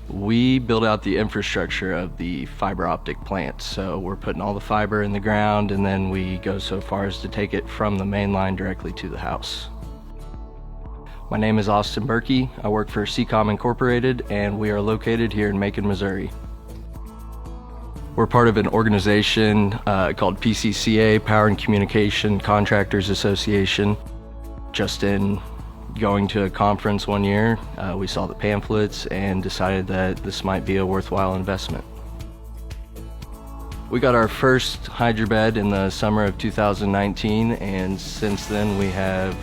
We build out the infrastructure of the fiber optic plant. So we're putting all the fiber in the ground, and then we go so far as to take it from the main line directly to the house. My name is Austin Berkey. I work for CCOM Incorporated, and we are located here in Macon, Missouri. We're part of an organization called PCCA, Power and Communication Contractors Association. Just in going to a conference one year, we saw the pamphlets and decided that this might be a worthwhile investment. We got our first HydraBed in the summer of 2019, and since then we have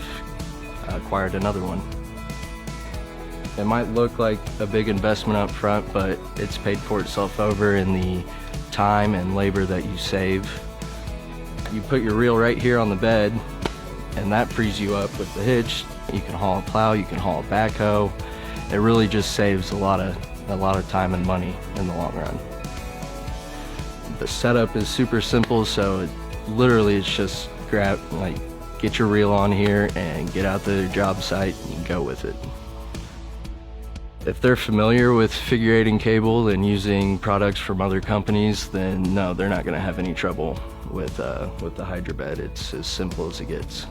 acquired another one. It might look like a big investment up front, but it's paid for itself over in the time and labor that you save. You put your reel right here on the bed, and that frees you up with the hitch. You can haul a plow, you can haul a backhoe. It really just saves a lot of time and money in the long run. The setup is super simple, so it's just get your reel on here and get out the job site and go with it. If they're familiar with figure 8 cable and using products from other companies, then no, they're not going to have any trouble with the HydraBed. It's as simple as it gets.